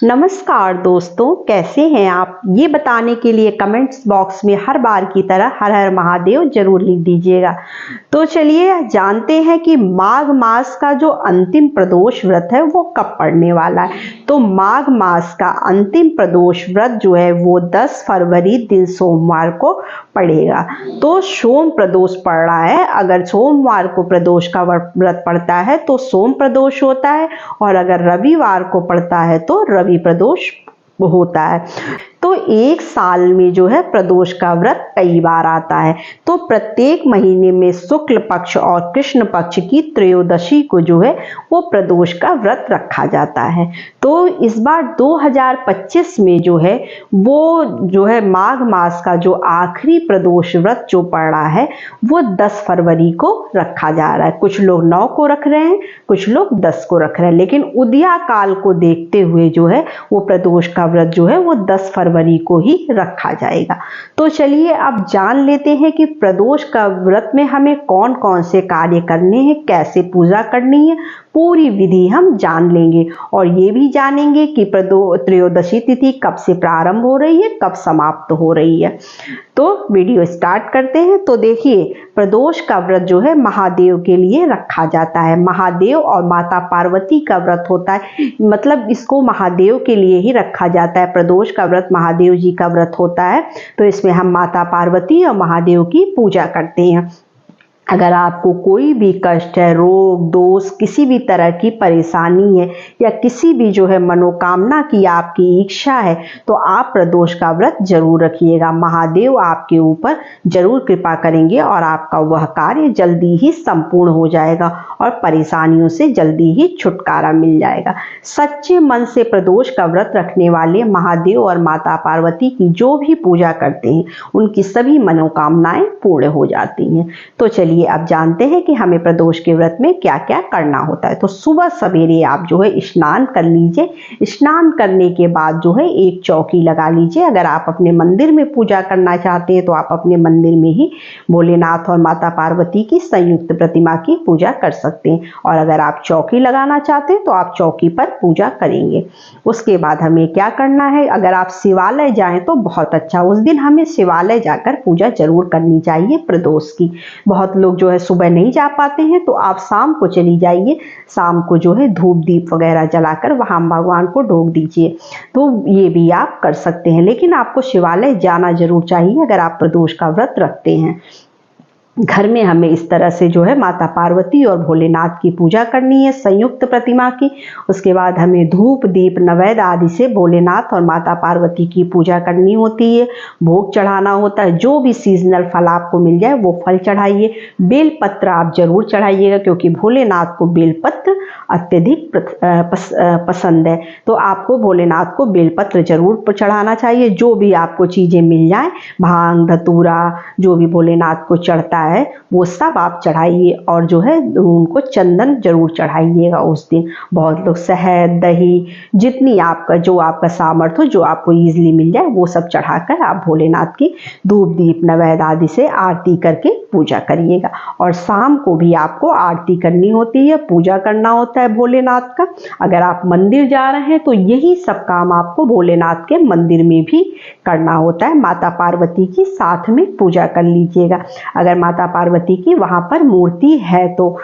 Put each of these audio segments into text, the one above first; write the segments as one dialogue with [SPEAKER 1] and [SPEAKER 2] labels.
[SPEAKER 1] नमस्कार दोस्तों, कैसे हैं आप? ये बताने के लिए कमेंट्स बॉक्स में हर बार की तरह हर हर महादेव जरूर लिख दीजिएगा। तो चलिए जानते हैं कि माघ मास का जो अंतिम प्रदोष व्रत है वो कब पड़ने वाला है। तो माघ मास का अंतिम प्रदोष व्रत जो है वो 10 फरवरी दिन सोमवार को पड़ेगा। तो सोम प्रदोष पड़ रहा है। अगर सोमवार को प्रदोष का व्रत पड़ता है तो सोम प्रदोष होता है, और अगर रविवार को पड़ता है तो रवि प्रदोष होता है। तो एक साल में जो है प्रदोष का व्रत कई बार आता है। तो प्रत्येक महीने में शुक्ल पक्ष और कृष्ण पक्ष की त्रयोदशी को जो है वो प्रदोष का व्रत रखा जाता है। तो इस बार 2025 में जो है माघ मास का जो आखिरी प्रदोष व्रत जो पड़ रहा है वो 10 फरवरी को रखा जा रहा है। कुछ लोग 9 को रख रहे हैं, कुछ लोग 10 को रख रहे हैं, लेकिन उदया काल को देखते हुए जो है वो प्रदोष का व्रत जो है वो 10 फरवरी को ही रखा जाएगा। तो चलिए अब जान लेते हैं कि प्रदोष का व्रत में हमें कौन कौन से कार्य करने हैं, कैसे पूजा करनी है, पूरी विधि हम जान लेंगे। और ये भी जानेंगे कि त्रयोदशी तिथि कब से प्रारंभ हो रही है, कब समाप्त हो रही है। तो वीडियो स्टार्ट करते हैं। तो देखिए, प्रदोष का व्रत जो है महादेव के लिए रखा जाता है। महादेव और माता पार्वती का व्रत होता है, मतलब इसको महादेव के लिए ही रखा जाता है। प्रदोष का व्रत महादेव जी का व्रत होता है, तो इसमें हम माता पार्वती और महादेव की पूजा करते हैं। अगर आपको कोई भी कष्ट है, रोग दोष, किसी भी तरह की परेशानी है, या किसी भी जो है मनोकामना की आपकी इच्छा है, तो आप प्रदोष का व्रत जरूर रखिएगा। महादेव आपके ऊपर जरूर कृपा करेंगे और आपका वह कार्य जल्दी ही संपूर्ण हो जाएगा और परेशानियों से जल्दी ही छुटकारा मिल जाएगा। सच्चे मन से प्रदोष का व्रत रखने वाले महादेव और माता पार्वती की जो भी पूजा करते हैं उनकी सभी मनोकामनाएं पूर्ण हो जाती हैं। तो चलिए अब जानते हैं कि हमें प्रदोष के व्रत में क्या क्या करना होता है। तो सुबह सवेरे आप जो है स्नान कर लीजिए। स्नान करने के बाद जो है एक चौकी लगा लीजिए। अगर आप अपने मंदिर में पूजा करना चाहते हैं तो आप अपने मंदिर में ही भोलेनाथ और माता पार्वती की संयुक्त प्रतिमा की पूजा कर सकते हैं, और अगर आप चौकी लगाना चाहते हैं तो आप चौकी पर पूजा करेंगे। उसके बाद हमें क्या करना है, अगर आप शिवालय जाएं तो बहुत अच्छा। उस दिन हमें शिवालय जाकर पूजा जरूर करनी चाहिए प्रदोष की। बहुत लोग जो है सुबह नहीं जा पाते हैं, तो आप शाम को चली जाइए। शाम को जो है धूप दीप वगैरह जलाकर वहां भगवान को ढोक दीजिए। तो ये भी आप कर सकते हैं, लेकिन आपको शिवालय जाना जरूर चाहिए अगर आप प्रदोष का व्रत रखते हैं। घर में हमें इस तरह से जो है माता पार्वती और भोलेनाथ की पूजा करनी है, संयुक्त प्रतिमा की। उसके बाद हमें धूप दीप नैवेद्य आदि से भोलेनाथ और माता पार्वती की पूजा करनी होती है। भोग चढ़ाना होता है, जो भी सीजनल फल आपको मिल जाए वो फल चढ़ाइए। बेलपत्र आप जरूर चढ़ाइएगा, क्योंकि भोलेनाथ को बेलपत्र अत्यधिक पसंद है। तो आपको भोलेनाथ को बेलपत्र जरूर चढ़ाना चाहिए। जो भी आपको चीजें मिल जाए, भांग धतूरा, जो भी भोलेनाथ को चढ़ता है वो सब आप चढ़ाइए। और जो है उनको चंदन जरूर चढ़ाइएगा उस दिन। बहुत लोग शहद दही, जितनी आपका सामर्थ्य हो, जो आपको इजीली मिल जाए वो सब चढ़ाकर आप भोलेनाथ की धूप दीप नैवेद्य आदि से आरती करके पूजा करिएगा। और शाम को भी आपको आरती करनी होती है, पूजा करना होता है भोलेनाथ का। अगर आप मंदिर जा रहे हैं तो यही सब काम आपको भोलेनाथ के मंदिर में भी करना होता है। माता पार्वती की साथ में पूजा कर लीजिएगा। अगर माता पार्वती की वहां पर मूर्ति है तो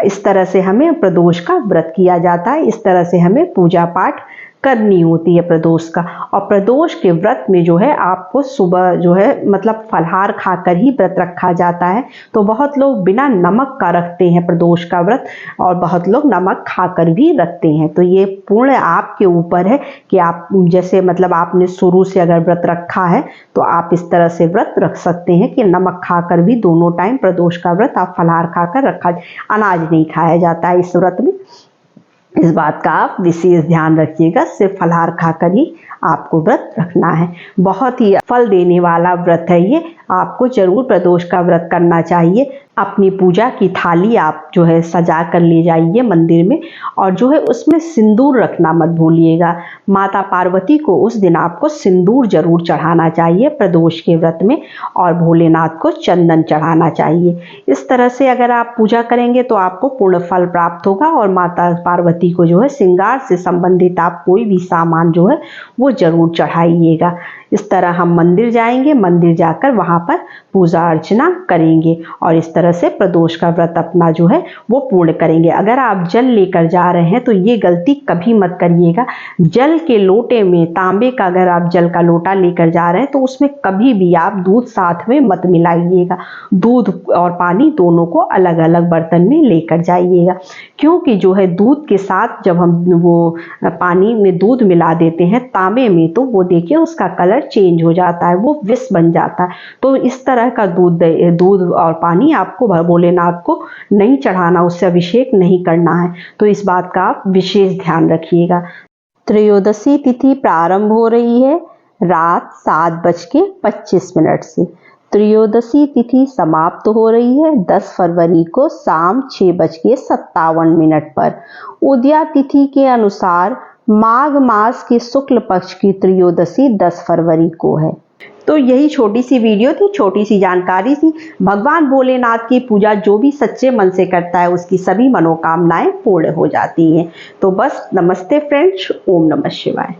[SPEAKER 1] इस तरह से हमें प्रदोष का व्रत किया जाता है। इस तरह से हमें पूजा पाठ करनी होती है प्रदोष का। और प्रदोष के व्रत में जो है आपको सुबह जो है मतलब फलहार खाकर ही व्रत रखा जाता है। तो बहुत लोग बिना नमक का रखते हैं प्रदोष का व्रत, और बहुत लोग नमक खाकर भी रखते हैं। तो ये पूर्ण आपके ऊपर है कि आप जैसे मतलब आपने शुरू से अगर व्रत रखा है तो आप इस तरह से व्रत रख सकते हैं कि नमक खाकर भी दोनों टाइम प्रदोष का व्रत आप फलहार खाकर रखा। अनाज नहीं खाया जाता है इस व्रत में, इस बात का आप विशेष ध्यान रखिएगा। सिर्फ फलाहार खाकर ही आपको व्रत रखना है। बहुत ही फल देने वाला व्रत है ये, आपको जरूर प्रदोष का व्रत करना चाहिए। अपनी पूजा की थाली आप जो है सजा कर ले जाइए मंदिर में, और जो है उसमें सिंदूर रखना मत भूलिएगा। माता पार्वती को उस दिन आपको सिंदूर जरूर चढ़ाना चाहिए प्रदोष के व्रत में, और भोलेनाथ को चंदन चढ़ाना चाहिए। इस तरह से अगर आप पूजा करेंगे तो आपको पूर्ण फल प्राप्त होगा। और माता पार्वती को जो है श्रृंगार से संबंधित आप कोई भी सामान जो है वो जरूर चढ़ाइएगा। इस तरह हम मंदिर जाएंगे, मंदिर जाकर वहाँ पर पूजा अर्चना करेंगे और इस तरह से प्रदोष का व्रत अपना जो है वो पूर्ण करेंगे। अगर आप जल लेकर जा रहे हैं तो ये गलती कभी मत करिएगा। जल के लोटे में, तांबे का अगर आप जल का लोटा लेकर जा रहे हैं तो उसमें कभी भी आप दूध साथ में मत मिलाइएगा। दूध और पानी दोनों को अलग अलग बर्तन में लेकर जाइएगा, क्योंकि जो है दूध के साथ जब हम वो पानी में दूध मिला देते हैं तांबे में, तो वो देखिए उसका कलर चेंज हो जाता है, वो विष बन जाता है। तो इस तरह का दूध और पानी आपको भोलेनाथ को नहीं चढ़ाना, उससे अभिषेक नहीं करना है। तो इस बात का आप विशेष ध्यान रखिएगा। त्रयोदशी तिथि प्रारंभ हो रही है रात 7:25 से। त्रयोदशी तिथि समाप्त हो रही है 10 फरवरी को शाम 6:57 पर। उदया तिथि के अनुसार माघ मास के शुक्ल पक्ष की त्रयोदशी 10 फरवरी को है। तो यही छोटी सी वीडियो थी, छोटी सी जानकारी थी। भगवान भोलेनाथ की पूजा जो भी सच्चे मन से करता है उसकी सभी मनोकामनाएं पूर्ण हो जाती हैं। तो बस नमस्ते फ्रेंड्स, ओम नमः शिवाय।